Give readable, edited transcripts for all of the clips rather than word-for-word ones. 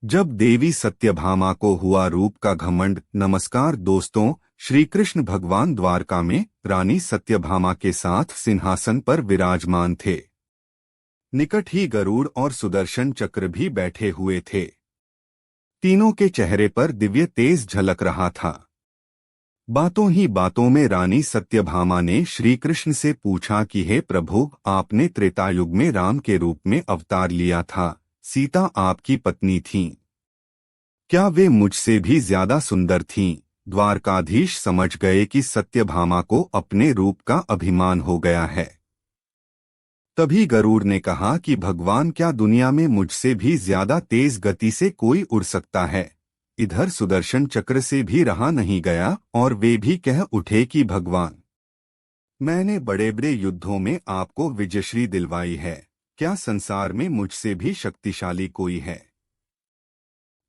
जब देवी सत्यभामा को हुआ रूप का घमंड। नमस्कार दोस्तों, श्री कृष्ण भगवान द्वारका में रानी सत्यभामा के साथ सिंहासन पर विराजमान थे। निकट ही गरुड़ और सुदर्शन चक्र भी बैठे हुए थे। तीनों के चेहरे पर दिव्य तेज झलक रहा था। बातों ही बातों में रानी सत्यभामा ने श्री कृष्ण से पूछा कि हे प्रभु, आपने त्रेतायुग में राम के रूप में अवतार लिया था। सीता आपकी पत्नी थीं। क्या वे मुझसे भी ज्यादा सुंदर थीं? द्वारकाधीश समझ गए कि सत्यभामा को अपने रूप का अभिमान हो गया है। तभी गरुड़ ने कहा कि भगवान, क्या दुनिया में मुझसे भी ज्यादा तेज गति से कोई उड़ सकता है? इधर सुदर्शन चक्र से भी रहा नहीं गया और वे भी कह उठे कि भगवान, मैंने बड़े बड़े युद्धों में आपको विजयश्री दिलवाई है। क्या संसार में मुझसे भी शक्तिशाली कोई है?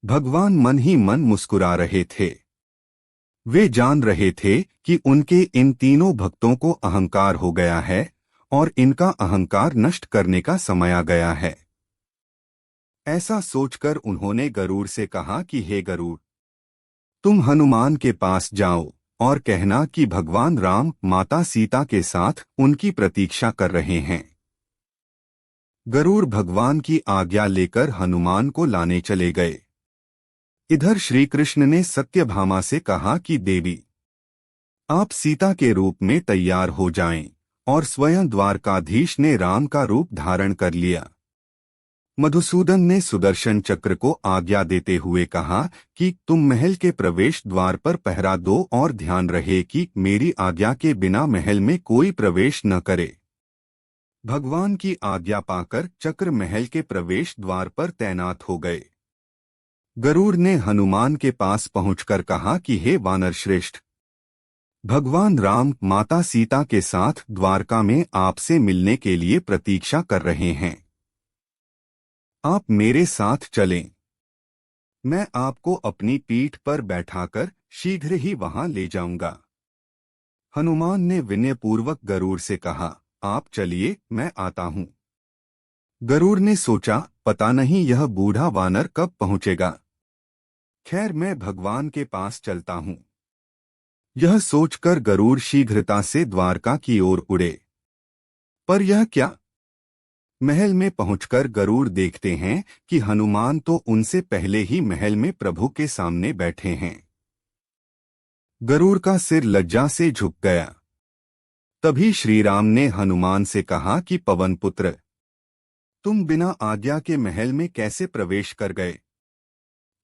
भगवान मन ही मन मुस्कुरा रहे थे। वे जान रहे थे कि उनके इन तीनों भक्तों को अहंकार हो गया है और इनका अहंकार नष्ट करने का समय आ गया है। ऐसा सोचकर उन्होंने गरुड़ से कहा कि हे गरुड़, तुम हनुमान के पास जाओ और कहना कि भगवान राम माता सीता के साथ उनकी प्रतीक्षा कर रहे हैं। गरुड़ भगवान की आज्ञा लेकर हनुमान को लाने चले गए। इधर श्री कृष्ण ने सत्यभामा से कहा कि देवी, आप सीता के रूप में तैयार हो जाएं, और स्वयं द्वारकाधीश ने राम का रूप धारण कर लिया। मधुसूदन ने सुदर्शन चक्र को आज्ञा देते हुए कहा कि तुम महल के प्रवेश द्वार पर पहरा दो और ध्यान रहे कि मेरी आज्ञा के बिना महल में कोई प्रवेश न करे। भगवान की आज्ञा पाकर चक्र महल के प्रवेश द्वार पर तैनात हो गए। गरुड़ ने हनुमान के पास पहुंचकर कहा कि हे वानर श्रेष्ठ, भगवान राम माता सीता के साथ द्वारका में आपसे मिलने के लिए प्रतीक्षा कर रहे हैं। आप मेरे साथ चलें। मैं आपको अपनी पीठ पर बैठाकर शीघ्र ही वहां ले जाऊंगा। हनुमान ने विनयपूर्वक गरुड़ से कहा, आप चलिए, मैं आता हूं। गरुड़ ने सोचा, पता नहीं यह बूढ़ा वानर कब पहुंचेगा। खैर, मैं भगवान के पास चलता हूं। यह सोचकर गरुड़ शीघ्रता से द्वारका की ओर उड़े। पर यह क्या? महल में पहुंचकर गरुड़ देखते हैं कि हनुमान तो उनसे पहले ही महल में प्रभु के सामने बैठे हैं। गरुड़ का सिर लज्जा से झुक गया। तभी श्री राम ने हनुमान से कहा कि पवन पुत्र, तुम बिना आज्ञा के महल में कैसे प्रवेश कर गए?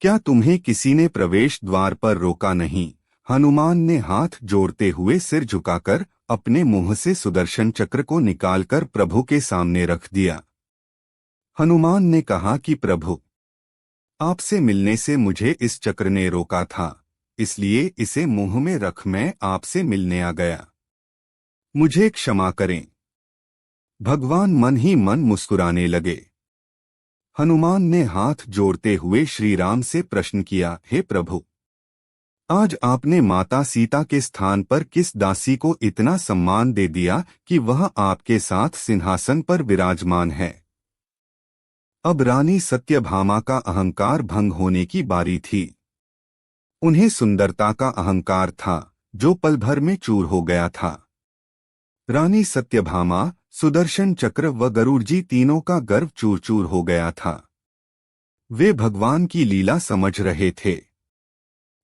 क्या तुम्हें किसी ने प्रवेश द्वार पर रोका नहीं? हनुमान ने हाथ जोड़ते हुए सिर झुकाकर अपने मुंह से सुदर्शन चक्र को निकालकर प्रभु के सामने रख दिया। हनुमान ने कहा कि प्रभु, आपसे मिलने से मुझे इस चक्र ने रोका था, इसलिए इसे मुंह में रख मैं आपसे मिलने आ गया। मुझे क्षमा करें। भगवान मन ही मन मुस्कुराने लगे। हनुमान ने हाथ जोड़ते हुए श्री राम से प्रश्न किया, हे प्रभु, आज आपने माता सीता के स्थान पर किस दासी को इतना सम्मान दे दिया कि वह आपके साथ सिंहासन पर विराजमान है? अब रानी सत्यभामा का अहंकार भंग होने की बारी थी। उन्हें सुंदरता का अहंकार था जो पल भर में चूर हो गया था। रानी सत्यभामा, सुदर्शन चक्र व गरुड़ जी तीनों का गर्व चूर चूर हो गया था। वे भगवान की लीला समझ रहे थे।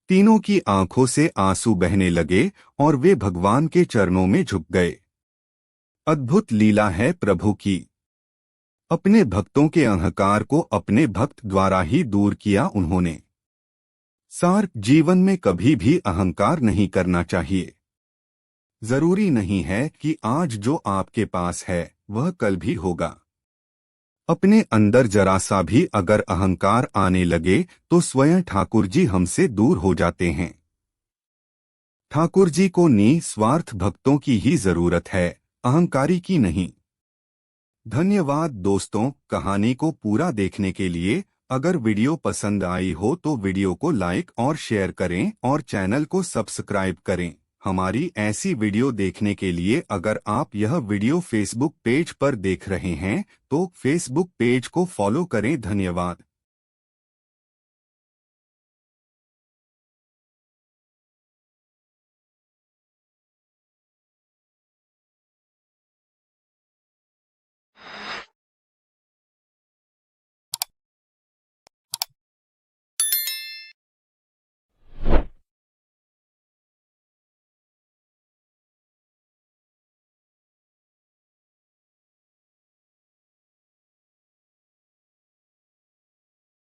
तीनों की आंखों से आंसू बहने लगे और वे भगवान के चरणों में झुक गए। अद्भुत लीला है प्रभु की। अपने भक्तों के अहंकार को अपने भक्त द्वारा ही दूर किया उन्होंने। सार जीवन में कभी भी अहंकार नहीं करना चाहिए। जरूरी नहीं है कि आज जो आपके पास है वह कल भी होगा। अपने अंदर जरा सा भी अगर अहंकार आने लगे तो स्वयं ठाकुर जी हमसे दूर हो जाते हैं। ठाकुर जी को निस्वार्थ भक्तों की ही जरूरत है, अहंकारी की नहीं। धन्यवाद दोस्तों, कहानी को पूरा देखने के लिए। अगर वीडियो पसंद आई हो तो वीडियो को लाइक और शेयर करें और चैनल को सब्सक्राइब करें। हमारी ऐसी वीडियो देखने के लिए अगर आप यह वीडियो फेसबुक पेज पर देख रहे हैं तो फेसबुक पेज को फॉलो करें। धन्यवाद।